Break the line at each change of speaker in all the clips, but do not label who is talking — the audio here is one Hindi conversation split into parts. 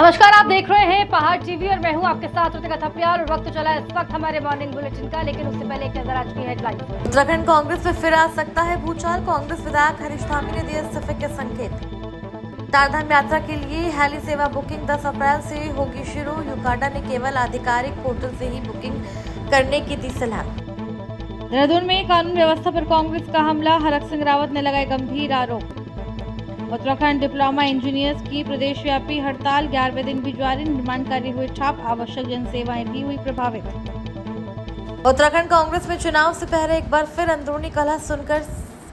नमस्कार, आप देख रहे हैं पहाड़ टीवी और मैं हूं आपके साथ ऋतिका थपलियाल। और वक्त चला इस वक्त हमारे मॉर्निंग बुलेटिन का, लेकिन उससे पहले एक नजर आज की हेडलाइन।
उत्तराखंड कांग्रेस में फिर आ सकता है भूचाल। कांग्रेस विधायक हरीश धामी ने दिए इस्तीफे के संकेत। चारधाम यात्रा के लिए हेली सेवा बुकिंग 10 अप्रैल से होगी शुरू। यूकाडा ने केवल आधिकारिक पोर्टल से ही बुकिंग करने की दी सलाह।
देहरादून में कानून व्यवस्था पर कांग्रेस का हमला, हरक सिंह रावत ने लगाए गंभीर आरोप। उत्तराखंड डिप्लोमा इंजीनियर्स की प्रदेशव्यापी हड़ताल, 11वें दिन भी जारी। निर्माण कार्य हुए ठप, आवश्यक जन सेवाएं भी हुई प्रभावित।
उत्तराखंड कांग्रेस में चुनाव से पहले एक बार फिर अंदरूनी कलह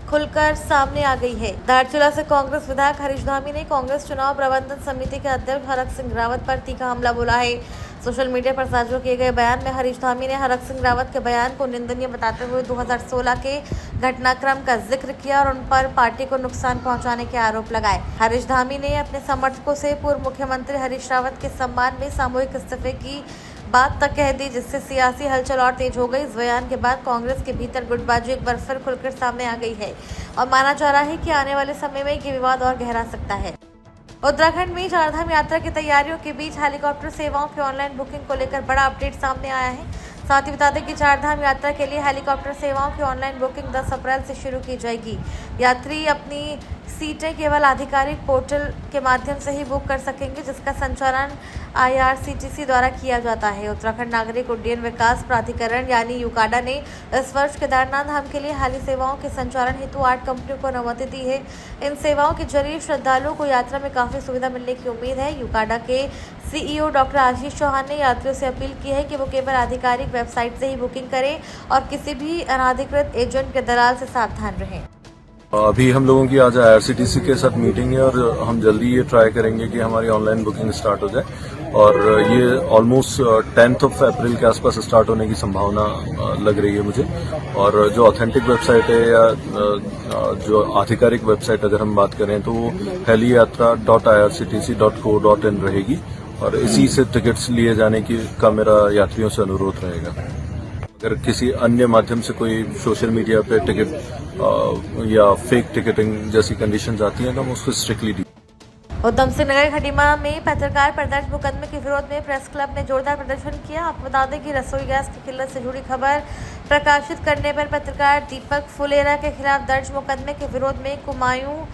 खुलकर सामने आ गई है। धारचूला से कांग्रेस विधायक हरीश धामी ने कांग्रेस चुनाव प्रबंधन समिति के अध्यक्ष हरक सिंह रावत पर तीखा हमला बोला है। सोशल मीडिया पर साझा किए गए बयान में हरीश धामी ने हरक सिंह रावत के बयान को निंदनीय बताते हुए 2016 के घटनाक्रम का जिक्र किया और उन पर पार्टी को नुकसान पहुंचाने के आरोप लगाए। हरीश धामी ने अपने समर्थकों से पूर्व मुख्यमंत्री हरीश रावत के सम्मान में सामूहिक इस्तीफे की बात तक कह दी, जिससे सियासी हलचल और तेज हो गई। इस बयान के बाद कांग्रेस के भीतर गुटबाजी एक बार फिर खुलकर सामने आ गई है और माना जा रहा है कि आने वाले समय में ये विवाद और गहरा सकता है। उत्तराखंड में चारधाम यात्रा की तैयारियों के बीच हेलीकॉप्टर सेवाओं की ऑनलाइन बुकिंग को लेकर बड़ा अपडेट सामने आया है। साथ ही बता दें कि चारधाम यात्रा के लिए हेलीकॉप्टर सेवाओं की ऑनलाइन बुकिंग 10 अप्रैल से शुरू की जाएगी। यात्री अपनी सीटें केवल आधिकारिक पोर्टल के माध्यम से ही बुक कर सकेंगे, जिसका संचालन IRCTC द्वारा किया जाता है। उत्तराखंड नागरिक उड्डयन विकास प्राधिकरण यानी यूकाडा ने इस वर्ष केदारनाथ धाम के लिए हेली सेवाओं के संचालन हेतु 8 कंपनियों को अनुमति दी है। इन सेवाओं के जरिए श्रद्धालुओं को यात्रा में काफी सुविधा मिलने की उम्मीद है। यूकाडा के CEO डॉक्टर आशीष चौहान ने यात्रियों से अपील की है कि वो केवल आधिकारिक वेबसाइट से ही बुकिंग करें और किसी भी अनाधिकृत एजेंट के दलाल से सावधान रहें।
अभी हम लोगों की आज IRCTC के साथ मीटिंग है और हम जल्दी ये ट्राई करेंगे कि हमारी ऑनलाइन बुकिंग स्टार्ट हो जाए और ये ऑलमोस्ट 10 अप्रैल के आसपास स्टार्ट होने की संभावना लग रही है मुझे। और जो ऑथेंटिक वेबसाइट है या जो आधिकारिक वेबसाइट अगर हम बात करें तो वो heliyatra.irctc.co.in रहेगी और इसी से टिकट्स लिए जाने का मेरा यात्रियों से अनुरोध रहेगा। अगर किसी अन्य माध्यम से कोई सोशल मीडिया पे टिकट या फेक टिकटिंग जैसी कंडीशंस आती हैं तो हम उसको स्ट्रिक्टली
उधम सिंह नगर खटीमा में पत्रकार पर दर्ज मुकदमे के विरोध में प्रेस क्लब ने जोरदार प्रदर्शन किया। आपको बता दें कि रसोई गैस की किल्लत से जुड़ी खबर प्रकाशित करने पर पत्रकार दीपक फुलेरा के खिलाफ दर्ज मुकदमे के विरोध में कुमायूं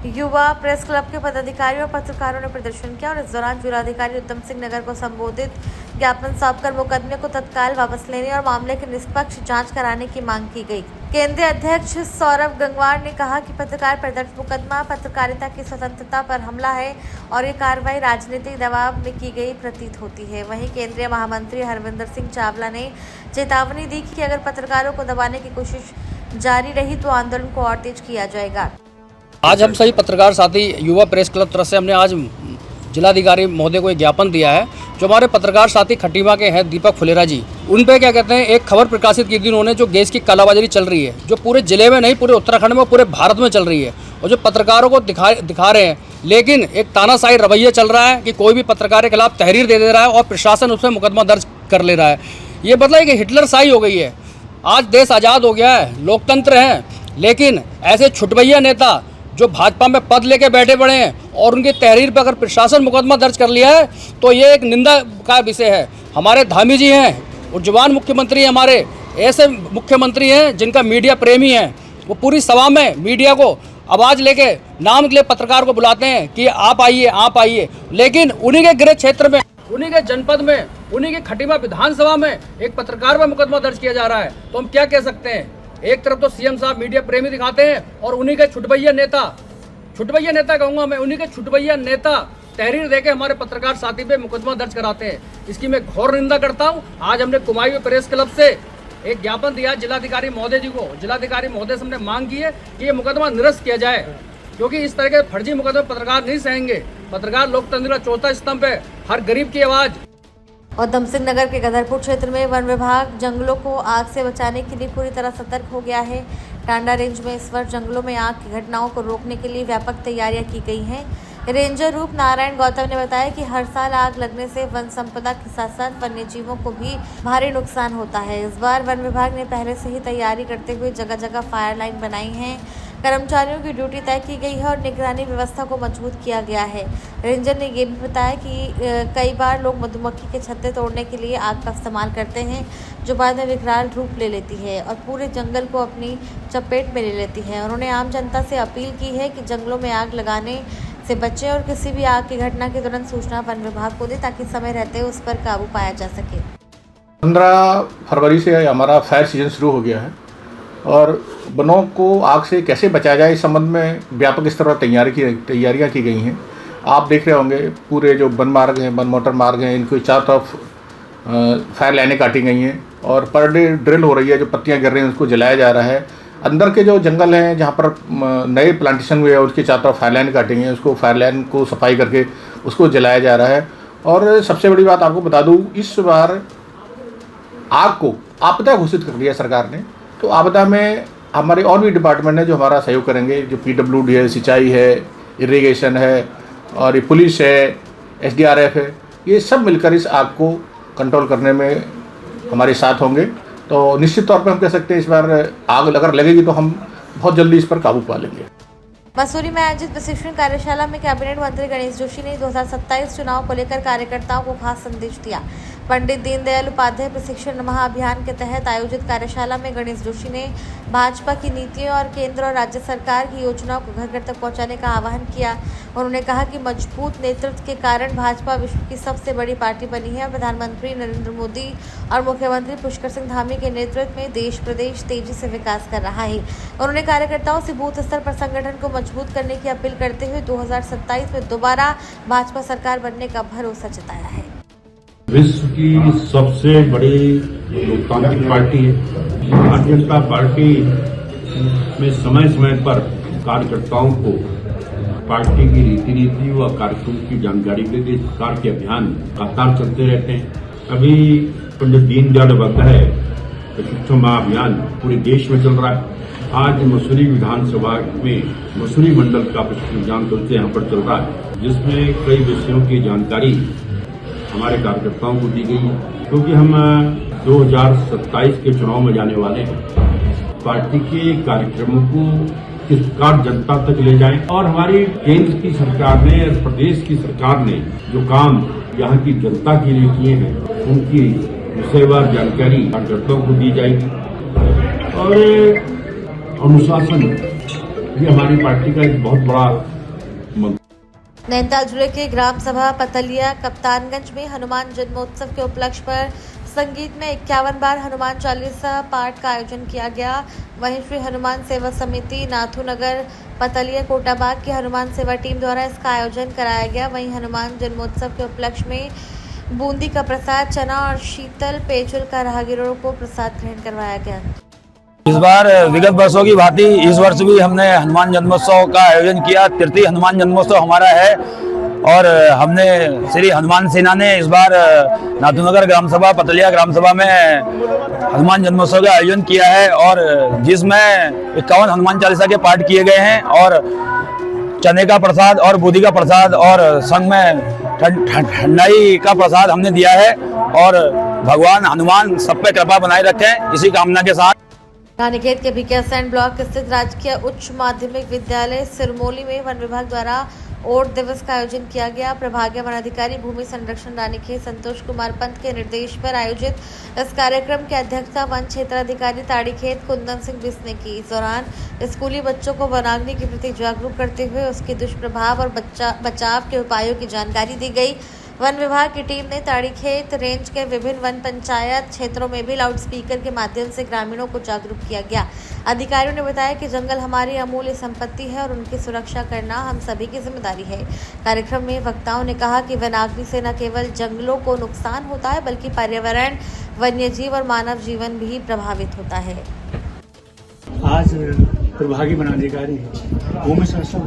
युवा प्रेस क्लब के पदाधिकारियों और पत्रकारों ने प्रदर्शन किया और इस दौरान जिलाधिकारी उधम सिंह नगर को संबोधित ज्ञापन सौंपकर मुकदमे को तत्काल वापस लेने और मामले की निष्पक्ष जांच कराने की मांग की गई। केंद्रीय अध्यक्ष सौरभ गंगवार ने कहा कि पत्रकार पर दर्ज मुकदमा पत्रकारिता की स्वतंत्रता पर हमला है और ये कार्रवाई राजनीतिक दबाव में की गई प्रतीत होती है। वहीं केंद्रीय महामंत्री हरविंदर सिंह चावला ने चेतावनी दी कि अगर पत्रकारों को दबाने की कोशिश जारी रही तो आंदोलन को और तेज किया जाएगा।
आज हम सभी पत्रकार साथी युवा प्रेस क्लब तरफ से हमने आज जिलाधिकारी महोदय को एक ज्ञापन दिया है। जो हमारे पत्रकार साथी खटीमा के हैं दीपक फुलेरा जी, उन पे क्या कहते हैं एक खबर प्रकाशित की थी उन्होंने, जो गैस की कालाबाजारी चल रही है, जो पूरे जिले में नहीं पूरे उत्तराखंड में पूरे भारत में चल रही है और जो पत्रकारों को दिखा रहे हैं, लेकिन एक तानाशाही रवैया चल रहा है कि कोई भी पत्रकार के खिलाफ तहरीर दे रहा है और प्रशासन उसमें मुकदमा दर्ज कर ले रहा है। ये मतलब कि हिटलर शाही हो गई है। आज देश आज़ाद हो गया है, लोकतंत्र है, लेकिन ऐसे छुटभैया नेता जो भाजपा में पद लेके बैठे पड़े हैं और उनकी तहरीर पर अगर प्रशासन मुकदमा दर्ज कर लिया है तो ये एक निंदा का विषय है। हमारे धामी जी हैं और जवान मुख्यमंत्री हैं, हमारे ऐसे मुख्यमंत्री हैं जिनका मीडिया प्रेमी है। वो पूरी सभा में मीडिया को आवाज़ लेके नाम के लिए पत्रकार को बुलाते हैं कि आप आइए, लेकिन उन्हीं के गृह क्षेत्र में, उन्हीं के जनपद में, उन्हीं के खटीमा विधानसभा में एक पत्रकार पर मुकदमा दर्ज किया जा रहा है। तो हम क्या कह सकते हैं? एक तरफ तो CM साहब मीडिया प्रेमी दिखाते हैं और उन्हीं के छुटभैया नेता कहूँगा मैं, उन्हीं के छुटभैया नेता तहरीर देके हमारे पत्रकार साथी पे मुकदमा दर्ज कराते हैं। इसकी मैं घोर निंदा करता हूँ। आज हमने कुमायूं प्रेस क्लब से एक ज्ञापन दिया जिलाधिकारी महोदय जी को। जिलाधिकारी महोदय से हमने मांग की है कि ये मुकदमा निरस्त किया जाए, क्योंकि इस तरह के फर्जी मुकदमे पत्रकार नहीं सहेंगे। पत्रकार लोकतंत्र का चौथा स्तंभ है, हर गरीब की आवाज़।
उधम सिंह नगर के गदरपुर क्षेत्र में वन विभाग जंगलों को आग से बचाने के लिए पूरी तरह सतर्क हो गया है। टांडा रेंज में इस वर्ष जंगलों में आग की घटनाओं को रोकने के लिए व्यापक तैयारियां की गई हैं। रेंजर रूप नारायण गौतम ने बताया कि हर साल आग लगने से वन संपदा के साथ साथ वन्य जीवों को भी भारी नुकसान होता है। इस बार वन विभाग ने पहले से ही तैयारी करते हुए जगह जगह फायर लाइन बनाई है। कर्मचारियों की ड्यूटी तय की गई है और निगरानी व्यवस्था को मजबूत किया गया है। रेंजर ने ये भी बताया कि कई बार लोग मधुमक्खी के छत्ते तोड़ने के लिए आग का इस्तेमाल करते हैं, जो बाद में विकराल रूप ले लेती है और पूरे जंगल को अपनी चपेट में ले लेती है। उन्होंने आम जनता से अपील की है कि जंगलों में आग लगाने से बचें और किसी भी आग की घटना की तुरंत सूचना वन विभाग को दें ताकि समय रहते उस पर काबू पाया जा सके।
15 फरवरी से हमारा फायर सीजन शुरू हो गया है और वनों को आग से कैसे बचाया जाए इस संबंध में व्यापक स्तर पर तैयारियां की गई हैं। आप देख रहे होंगे पूरे जो वन मार्ग हैं, वन मोटर मार्ग हैं, इनको चारों तरफ फायर लाइनें काटी गई हैं और पर डे ड्रिल हो रही है। जो पत्तियां गिर रही हैं उसको जलाया जा रहा है। अंदर के जो जंगल हैं जहाँ पर नए प्लांटेशन हुए हैं उसके चारों तरफ फायर लाइन काटी गई हैं, उसको फायर लाइन को सफाई करके उसको जलाया जा रहा है। और सबसे बड़ी बात आपको बता दूँ, इस बार आग को आपदा घोषित कर दिया सरकार ने। तो आपदा में हमारे और भी डिपार्टमेंट हैं जो हमारा सहयोग करेंगे, जो PWD है, सिंचाई है, इरिगेशन है और ये पुलिस है, SDRF है, ये सब मिलकर इस आग को कंट्रोल करने में हमारे साथ होंगे। तो निश्चित तौर पर हम कह सकते हैं इस बार आग अगर लगेगी तो हम बहुत जल्दी इस पर काबू पा लेंगे।
मसूरी में आयोजित प्रशिक्षण कार्यशाला में कैबिनेट मंत्री गणेश जोशी ने 2027 चुनाव को लेकर कार्यकर्ताओं को खास संदेश दिया। पंडित दीनदयाल उपाध्याय प्रशिक्षण महाअभियान के तहत आयोजित कार्यशाला में गणेश जोशी ने भाजपा की नीतियों और केंद्र और राज्य सरकार की योजनाओं को घर घर तक पहुंचाने का आह्वान किया। उन्होंने कहा कि मजबूत नेतृत्व के कारण भाजपा विश्व की सबसे बड़ी पार्टी बनी है और प्रधानमंत्री नरेंद्र मोदी और मुख्यमंत्री पुष्कर सिंह धामी के नेतृत्व में देश प्रदेश तेजी से विकास कर रहा है। उन्होंने कार्यकर्ताओं से बूथ स्तर पर संगठन को मजबूत करने की अपील करते हुए 2027 में दोबारा भाजपा सरकार बनने का भरोसा जताया है।
विश्व की सबसे बड़ी लोकतांत्रिक पार्टी है। भारतीय जनता पार्टी में समय समय पर कार्यकर्ताओं को पार्टी की रीति व कार्यक्रम की जानकारी के लिए सरकार के अभियान लगातार चलते रहते हैं। अभी पंडित दीनदयाल उपाध्याय प्रशिक्षण महाअभियान पूरे देश में चल रहा है। आज मसूरी विधानसभा में मसूरी मंडल का प्रशिक्षण अभियान चलते यहाँ पर चल रहा है, जिसमें कई विषयों की जानकारी हमारे कार्यकर्ताओं को दी गई है। क्योंकि हम 2027 के चुनाव में जाने वाले हैं, पार्टी के कार्यक्रमों को किस प्रकार जनता तक ले जाएं और हमारी केंद्र की सरकार ने और प्रदेश की सरकार ने जो काम यहाँ की जनता के लिए किए हैं उनकी विषयवार जानकारी कार्यकर्ताओं को दी जाएगी। और अनुशासन ये हमारी पार्टी का एक बहुत बड़ा मंत्र।
नैनीताल जिले के ग्राम सभा पतलिया कप्तानगंज में हनुमान जन्मोत्सव के उपलक्ष्य पर संगीत में 51 बार हनुमान चालीसा पाठ का आयोजन किया गया। वहीं श्री हनुमान सेवा समिति नाथूनगर पतलिया कोटाबाग की हनुमान सेवा टीम द्वारा इसका आयोजन कराया गया। वहीं हनुमान जन्मोत्सव के उपलक्ष्य में बूंदी का प्रसाद, चना और शीतल पेयजल का राहगीरों को प्रसाद ग्रहण करवाया गया।
इस बार विगत वर्षों की भांति इस वर्ष भी हमने हनुमान जन्मोत्सव का आयोजन किया। तृतीय हनुमान जन्मोत्सव हमारा है और हमने श्री हनुमान सेना ने इस बार नाथूनगर ग्राम सभा पतलिया ग्राम सभा में हनुमान जन्मोत्सव का आयोजन किया है और जिसमें 51 हनुमान चालीसा के पाठ किए गए हैं और चने का प्रसाद और बूंदी का प्रसाद और संग में ठंडाई का प्रसाद हमने दिया है। और भगवान हनुमान सब पे कृपा बनाए रखें, इसी कामना के साथ।
रानीखेत के भिकियासैंड ब्लॉक स्थित राजकीय उच्च माध्यमिक विद्यालय सिरमौली में वन विभाग द्वारा ओट दिवस का आयोजन किया गया। प्रभागीय वनाधिकारी भूमि संरक्षण रानीखेत संतोष कुमार पंत के निर्देश पर आयोजित इस कार्यक्रम की अध्यक्षता वन क्षेत्राधिकारी ताड़ीखेत कुंदन सिंह बिस ने की। इस दौरान स्कूली बच्चों को वनाग्नि के प्रति जागरूक करते हुए उसके दुष्प्रभाव और बचाव के उपायों की जानकारी दी गई। वन विभाग की टीम ने ताड़ीखेत रेंज के विभिन्न वन पंचायत क्षेत्रों में भी लाउडस्पीकर के माध्यम से ग्रामीणों को जागरूक किया गया। अधिकारियों ने बताया कि जंगल हमारी अमूल्य संपत्ति है और उनकी सुरक्षा करना हम सभी की जिम्मेदारी है। कार्यक्रम में वक्ताओं ने कहा कि वनाग्नि से न केवल जंगलों को नुकसान होता है बल्कि पर्यावरण, वन्यजीव और मानव जीवन भी प्रभावित होता है।
आज प्रभागी वनाधिकारी भूमि संरक्षण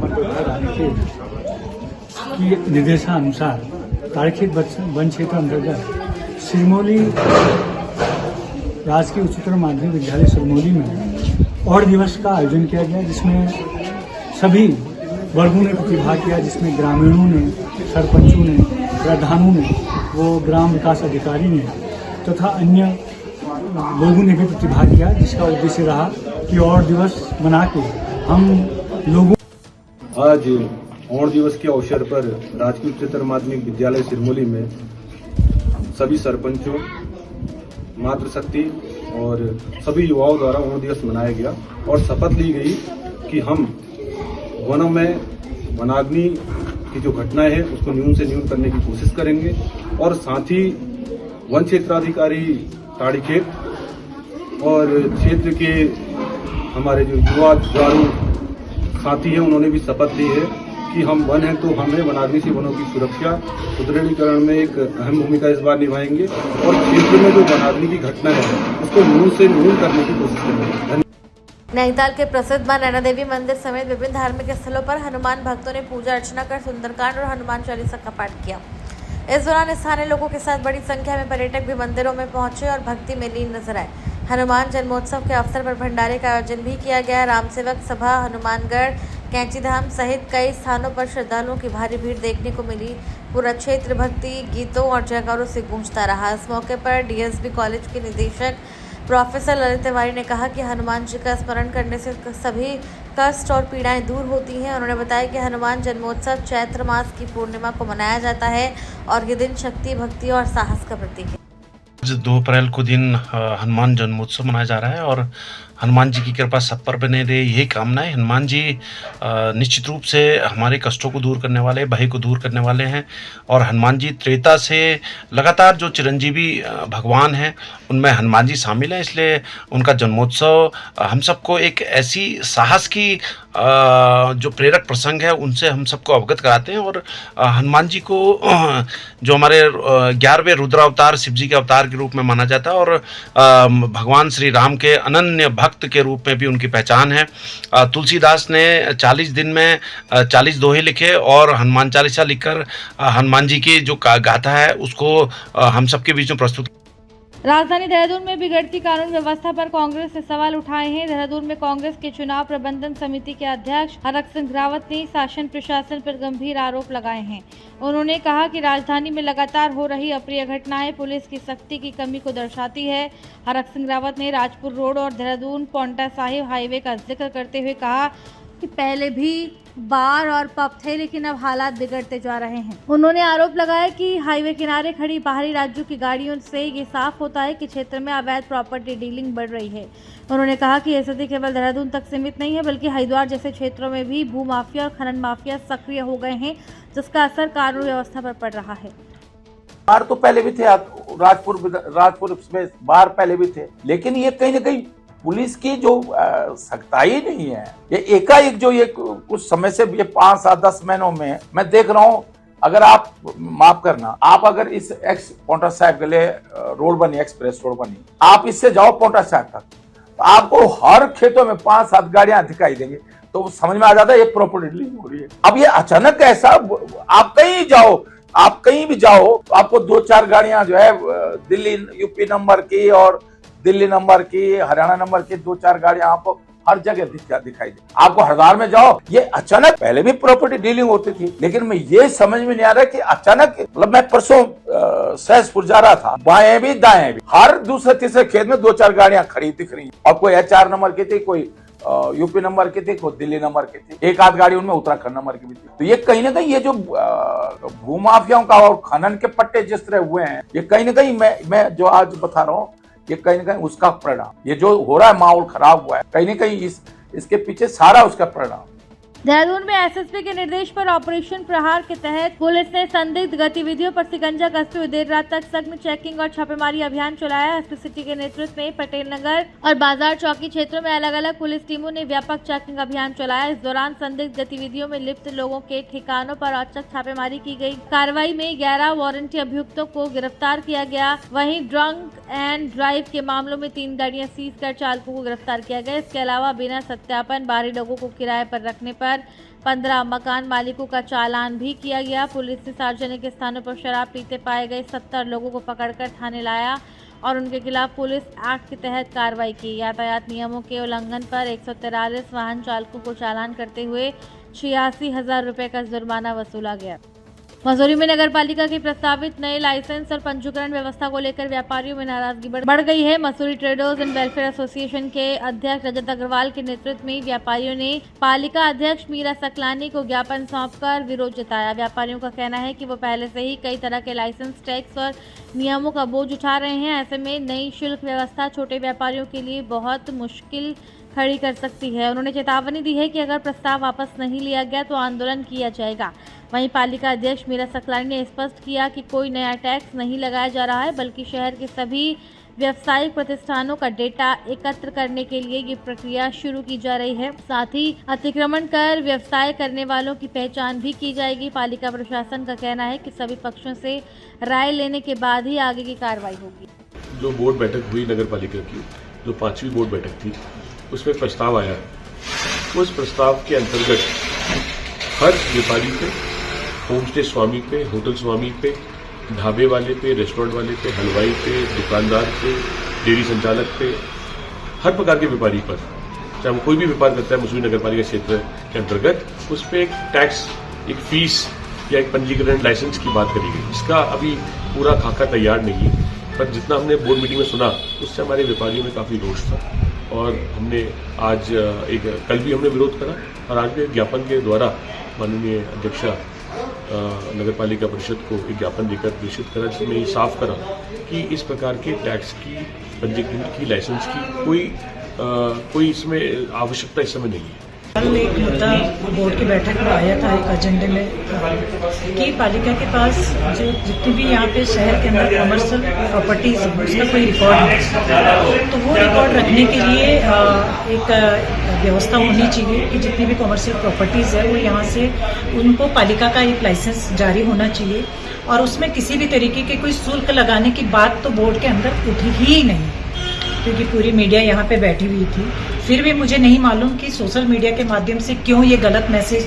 की निर्देशानुसार ताड़ीखेत वन क्षेत्र अंतर्गत सिरमौली राजकीय उच्चतर माध्यमिक विद्यालय सिरमौली में और दिवस का आयोजन किया गया, जिसमें सभी वर्गों ने प्रतिभाग किया, जिसमें ग्रामीणों ने, सरपंचों ने, प्रधानों ने, वो ग्राम विकास अधिकारी ने तथा अन्य लोगों ने भी प्रतिभाग किया, जिसका उद्देश्य रहा कि और दिवस मना के हम लोगों
आज ओण दिवस के अवसर पर राजकीय उच्चतर माध्यमिक विद्यालय सिरमौली में सभी सरपंचों, मातृशक्ति और सभी युवाओं द्वारा ओण दिवस मनाया गया और शपथ ली गई कि हम वनों में वनाग्नि की जो घटनाएं हैं उसको न्यून से न्यून करने की कोशिश करेंगे और साथ ही वन क्षेत्राधिकारी ताड़ीखेत और क्षेत्र के हमारे जो युवा जुझारू साथी हैं उन्होंने भी शपथ ली है कि हम वन हैं तो हमें वनाग्नि से वनों की सुरक्षा सुदृढ़ीकरण में एक अहम भूमिका इस बार निभाएंगे और क्षेत्र में जो वनाग्नि की घटना है उसको न्यून से न्यून करने की कोशिश करेंगे।
नैनीताल के प्रसिद्ध मां नैना देवी मंदिर समेत विभिन्न धार्मिक स्थलों पर हनुमान भक्तों ने पूजा अर्चना कर सुंदरकांड और हनुमान चालीसा का पाठ किया। इस दौरान स्थानीय लोगों के साथ बड़ी संख्या में पर्यटक भी मंदिरों में पहुंचे और भक्ति में लीन नजर आए। हनुमान जन्मोत्सव के अवसर पर भंडारे का आयोजन भी किया गया। रामसेवक सभा, हनुमानगढ़, कैंचीधाम सहित कई स्थानों पर श्रद्धालुओं की भारी भीड़ देखने को मिली। पूरा क्षेत्र भक्ति गीतों और जयकारों से गूंजता रहा। इस मौके पर डीएसबी कॉलेज के निदेशक प्रोफेसर ललित तिवारी ने कहा कि हनुमान जी का स्मरण करने से सभी कष्ट और पीड़ाएं दूर होती हैं। उन्होंने बताया कि हनुमान जन्मोत्सव चैत्र मास की पूर्णिमा को मनाया जाता है और ये दिन शक्ति, भक्ति और साहस का प्रतीक है।
2 अप्रैल को दिन हनुमान जन्मोत्सव मनाया जा रहा है और हनुमान जी की कृपा सब पर बने रहे, यही कामना है। हनुमान जी निश्चित रूप से हमारे कष्टों को दूर करने वाले, भय को दूर करने वाले हैं और हनुमान जी त्रेता से लगातार जो चिरंजीवी भगवान हैं उनमें हनुमान जी शामिल हैं, इसलिए उनका जन्मोत्सव हम सबको एक ऐसी साहस की जो प्रेरक प्रसंग है उनसे हम सबको अवगत कराते हैं और हनुमान जी को जो हमारे 11वें रुद्रावतार शिव जी के अवतार के रूप में माना जाता है और भगवान श्री राम के अनन्य भक्त के रूप में भी उनकी पहचान है। तुलसीदास ने 40 दिन में 40 दोहे लिखे और हनुमान चालीसा लिखकर हनुमान जी की जो गाथा है उसको हम सबके बीच में प्रस्तुत।
राजधानी देहरादून में बिगड़ती कानून व्यवस्था पर कांग्रेस ने सवाल उठाए हैं। देहरादून में कांग्रेस के चुनाव प्रबंधन समिति के अध्यक्ष हरक सिंह रावत ने शासन प्रशासन पर गंभीर आरोप लगाए हैं। उन्होंने कहा कि राजधानी में लगातार हो रही अप्रिय घटनाएं पुलिस की सख्ती की कमी को दर्शाती है। हरक सिंह रावत ने राजपुर रोड और देहरादून पांवटा साहिब हाईवे का जिक्र करते हुए कहा कि पहले भी बार और पब थे लेकिन अब हालात बिगड़ते जा रहे हैं। उन्होंने आरोप लगाया कि हाईवे किनारे खड़ी बाहरी राज्यों की गाड़ियों से ये साफ होता है कि क्षेत्र में अवैध प्रॉपर्टी डीलिंग बढ़ रही है। उन्होंने कहा कि यह स्थिति केवल देहरादून तक सीमित नहीं है बल्कि हरिद्वार जैसे क्षेत्रों में भी भू माफिया और खनन माफिया सक्रिय हो गए हैं, जिसका असर कानून व्यवस्था पर पड़ रहा है।
बाहर तो पहले भी थे, राजपुर में बाहर पहले भी थे, लेकिन ये कहीं ना कहीं पुलिस की जो सख्ताई नहीं है, ये एकाएक जो ये कुछ समय से ये 5, 7, 10 महीनों में मैं देख रहा हूँ। अगर आप माफ करना, आप अगर इस एक्स पांवटा साहिब के लिए रोड बनी, एक्सप्रेस रोड बनी, आप इससे जाओ पांवटा साहिब तक तो आपको हर खेतों में 5-7 गाड़ियां दिखाई देंगी, तो समझ में आ जाता है ये प्रॉपर्टी डीलिंग हो रही है। अब ये अचानक ऐसा, आप कहीं जाओ, आप कहीं भी जाओ तो आपको 2-4 गाड़ियां जो है दिल्ली यूपी नंबर की और दिल्ली नंबर की, हरियाणा नंबर की 2-4 गाड़ियां आपको हर जगह दिखाई दे। आपको हरिद्वार में जाओ, ये अचानक, पहले भी प्रॉपर्टी डीलिंग होती थी लेकिन मैं ये समझ में नहीं आ रहा कि अचानक, मतलब मैं परसों सहसपुर जा रहा था, बाएं भी दाएं भी हर दूसरे तीसरे खेत में 2-4 गाड़ियां खड़ी दिख रही और कोई HR नंबर की थी, कोई यूपी नंबर की थी, कोई दिल्ली नंबर की थी, 1-8 गाड़ी उनमें उत्तराखंड नंबर की भी थी। तो ये कहीं ना कहीं ये जो भूमाफियाओं का और खनन के पट्टे जिस तरह हुए हैं, ये कहीं ना कहीं मैं जो आज बता रहा हूँ ये कहीं ना कहीं उसका परिणाम, ये जो हो रहा है माहौल खराब हुआ है, कहीं ना कहीं इसके पीछे सारा उसका परिणाम।
देहरादून में एसएसपी के निर्देश पर ऑपरेशन प्रहार के तहत पुलिस ने संदिग्ध गतिविधियों पर शिकंजा कसते हुए देर रात तक सघन चेकिंग और छापेमारी अभियान चलाया। एसपी सिटी के नेतृत्व में पटेल नगर और बाजार चौकी क्षेत्रों में अलग अलग पुलिस टीमों ने व्यापक चेकिंग अभियान चलाया। इस दौरान संदिग्ध गतिविधियों में लिप्त लोगों के ठिकानों पर औचक छापेमारी की गई। कार्रवाई में 11 वारंटी अभियुक्तों को गिरफ्तार किया गया। वहीं ड्रंक एंड ड्राइव के मामलों में 3 गाड़ियां सीज कर चालकों को गिरफ्तार किया गया। इसके अलावा बिना सत्यापन बाहरी लोगों को किराए पर रखने पर 15 मकान मालिकों का चालान भी किया गया। पुलिस ने सार्वजनिक स्थानों पर शराब पीते पाए गए 70 लोगों को पकड़कर थाने लाया और उनके खिलाफ पुलिस एक्ट के तहत कार्रवाई की। यातायात नियमों के उल्लंघन पर 143 वाहन चालकों को चालान करते हुए 86,000 रुपये का जुर्माना वसूला गया। मसूरी में नगरपालिका की प्रस्तावित नए लाइसेंस और पंजीकरण व्यवस्था को लेकर व्यापारियों में नाराजगी बढ़ गई है। Mussoorie traders and welfare association के अध्यक्ष रजत अग्रवाल के नेतृत्व में व्यापारियों ने पालिका अध्यक्ष मीरा सकलानी को ज्ञापन सौंपकर विरोध जताया। व्यापारियों का कहना है कि वो पहले से ही कई तरह के लाइसेंस, टैक्स और नियमों का बोझ उठा रहे हैं। ऐसे में नई शुल्क व्यवस्था छोटे व्यापारियों के लिए बहुत मुश्किल खड़ी कर सकती है। उन्होंने चेतावनी दी है कि अगर प्रस्ताव वापस नहीं लिया गया तो आंदोलन किया जाएगा। वहीं पालिका अध्यक्ष मीरा सकलानी ने स्पष्ट किया कि कोई नया टैक्स नहीं लगाया जा रहा है, बल्कि शहर के सभी व्यावसायिक प्रतिष्ठानों का डेटा एकत्र करने के लिए ये प्रक्रिया शुरू की जा रही है। साथ ही अतिक्रमण कर व्यवसाय करने वालों की पहचान भी की जाएगी। पालिका प्रशासन का कहना है कि सभी पक्षों से राय लेने के बाद ही आगे की कार्रवाई होगी।
जो बोर्ड बैठक हुई नगर पालिका की, जो 5वीं बोर्ड बैठक थी, उसमें प्रस्ताव आया। उस प्रस्ताव के अंतर्गत हर व्यापारी पे, होम स्टे स्वामी पे, होटल स्वामी पे, ढाबे वाले पे, रेस्टोरेंट वाले पे, हलवाई पे, दुकानदार पे, डेयरी संचालक पे, हर प्रकार के व्यापारी पर, चाहे वो कोई भी व्यापार करता है मसूरी नगर पालिका क्षेत्र के अंतर्गत, उस पर एक टैक्स, एक फीस या एक पंजीकरण लाइसेंस की बात करी गई। इसका अभी पूरा खाका तैयार नहीं है, पर जितना हमने बोर्ड मीटिंग में सुना उससे हमारे व्यापारियों में काफ़ी रोष था और हमने आज कल भी हमने विरोध करा और आज भी एक ज्ञापन के द्वारा माननीय अध्यक्षा नगर पालिका परिषद को एक ज्ञापन देकर प्रेषित करा, जिसमें ये साफ करा कि इस प्रकार के टैक्स की, पंजीकरण की, लाइसेंस की कोई इसमें आवश्यकता इस समय नहीं है।
कल एक मुद्दा बोर्ड की बैठक में आया था एक एजेंडे में कि पालिका के पास जो जितनी भी यहाँ पे शहर के अंदर कमर्शियल प्रॉपर्टीज है उसका कोई रिकॉर्ड नहीं, तो वो रिकॉर्ड रखने के लिए एक व्यवस्था होनी चाहिए कि जितनी भी कमर्शियल प्रॉपर्टीज है वो यहाँ से उनको पालिका का एक लाइसेंस जारी होना चाहिए और उसमें किसी भी तरीके के कोई शुल्क लगाने की बात तो बोर्ड के अंदर उठी ही नहीं, क्योंकि पूरी मीडिया यहाँ पे बैठी हुई थी। फिर भी मुझे नहीं मालूम कि सोशल मीडिया के माध्यम से क्यों ये गलत मैसेज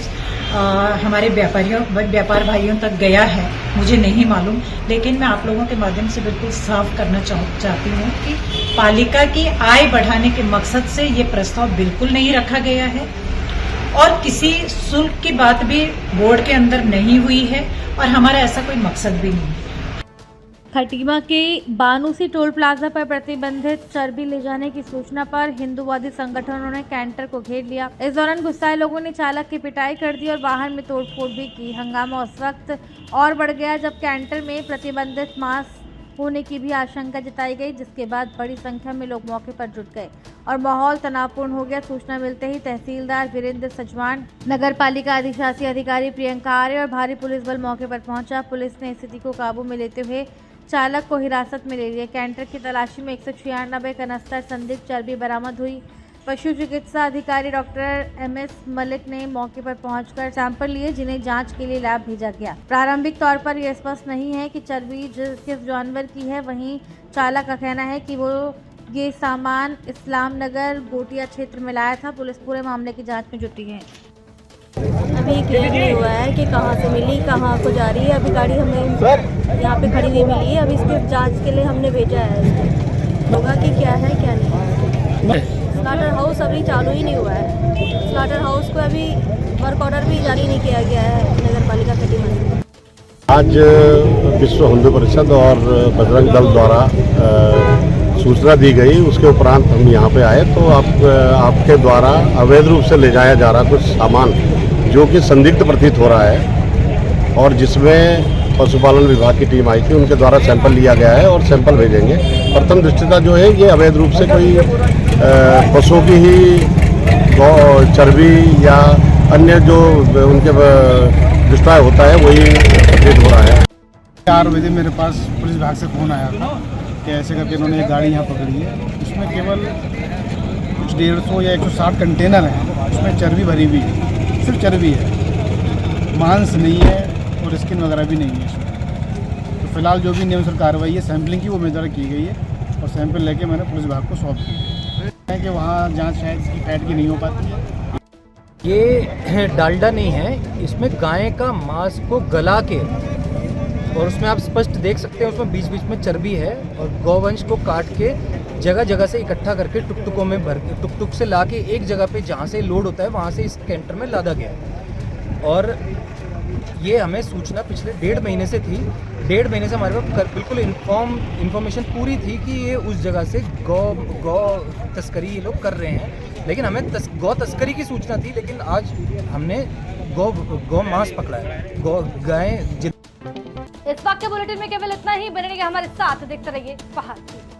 हमारे व्यापार भाइयों तक गया है, मुझे नहीं मालूम। लेकिन मैं आप लोगों के माध्यम से बिल्कुल साफ करना चाहती हूँ कि पालिका की आय बढ़ाने के मकसद से ये प्रस्ताव बिल्कुल नहीं रखा गया है और किसी शुल्क की बात भी बोर्ड के अंदर नहीं हुई है और हमारा ऐसा कोई मकसद भी नहीं है।
खटीमा के बानूसी टोल प्लाजा पर प्रतिबंधित चर्बी ले जाने की सूचना पर हिंदूवादी संगठनों ने कैंटर को घेर लिया। इस दौरान गुस्साए लोगों ने चालक की पिटाई कर दी और वाहन में तोड़फोड़ भी की। हंगामा उस वक्त और बढ़ गया जब कैंटर में प्रतिबंधित मांस होने की भी आशंका जताई गई, जिसके बाद बड़ी संख्या में लोग मौके पर जुट गए और माहौल तनावपूर्ण हो गया। सूचना मिलते ही तहसीलदार वीरेंद्र सजवान, नगर पालिका अधिशासी अधिकारी प्रियंका आर्य और भारी पुलिस बल मौके पर पहुंचा। पुलिस ने स्थिति को काबू में लेते हुए चालक को हिरासत में ले लिया। कैंटर की तलाशी में 196 कनस्तर संदिग्ध चर्बी बरामद हुई। पशु चिकित्सा अधिकारी डॉक्टर MS मलिक ने मौके पर पहुंचकर सैंपल लिए, जिन्हें जांच के लिए लैब भेजा गया। प्रारंभिक तौर पर यह स्पष्ट नहीं है कि चर्बी किस जानवर की है। वहीं चालक का कहना है कि वो ये सामान इस्लाम नगर गोटिया क्षेत्र में लाया था। पुलिस पूरे मामले की जाँच में जुटी है।
अभी क्लियर नहीं हुआ है कि कहाँ से मिली, कहाँ को जा रही है। अभी गाड़ी हमें यहाँ पे खड़ी हुई मिली है। अभी इसके जांच के लिए हमने भेजा है। होगा कि क्या है क्या नहीं। स्लाटर हाउस अभी चालू ही नहीं हुआ है। स्लाटर हाउस को अभी वर्क ऑर्डर भी जारी नहीं किया गया है नगर पालिका खटीमा से।
आज विश्व हिंदू परिषद और बजरंग दल द्वारा सूचना दी गई, उसके उपरांत हम यहाँ पे आए तो आपके द्वारा अवैध रूप से ले जाया जा रहा कुछ सामान जो कि संदिग्ध प्रतीत हो रहा है और जिसमें पशुपालन विभाग की टीम आई थी, उनके द्वारा सैंपल लिया गया है और सैंपल भेजेंगे। प्रथम दृष्टता जो है ये अवैध रूप से कोई पशुओं की ही चर्बी या अन्य जो उनके दुष्टाय होता है वही प्रतीत हो रहा है।
4 बजे मेरे पास पुलिस विभाग से फ़ोन आया था कि ऐसे करके इन्होंने एक गाड़ी यहाँ पकड़ी है, उसमें केवल कुछ 150 या 160 कंटेनर हैं, उसमें चर्बी भरी हुई है, सिर्फ चर्बी है, मांस नहीं है और स्किन वगैरह भी नहीं है इसमें। तो फिलहाल जो भी नियमानुसार कार्रवाई है सैम्पलिंग की वो मेरे द्वारा की गई है और सैंपल लेके मैंने पुलिस विभाग को सौंप दिया है कि वहाँ जाँच शायद इसकी फैट की नहीं हो पाती है।
ये डालडा नहीं है, इसमें गाय का मांस को गला के और उसमें आप स्पष्ट देख सकते हैं उसमें बीच बीच में चर्बी है और गौवंश को काट के जगह जगह से इकट्ठा करके टुकटुकों में भर के टुकटुक से ला के एक जगह पे जहाँ से लोड होता है वहाँ से इस कैंटर में लादा गया। और ये हमें सूचना पिछले 1.5 महीने से थी। 1.5 महीने से हमारे पास बिल्कुल इन्फॉर्मेशन पूरी थी कि ये उस जगह से गौ तस्करी ये लोग कर रहे हैं, लेकिन हमें गौ तस्करी की सूचना थी, लेकिन आज हमने गौ मांस पकड़ा है, गाय।
इस वक्त के बुलेटिन में केवल इतना ही। बने रहिए हमारे साथ, देखते रहिए पहाड़।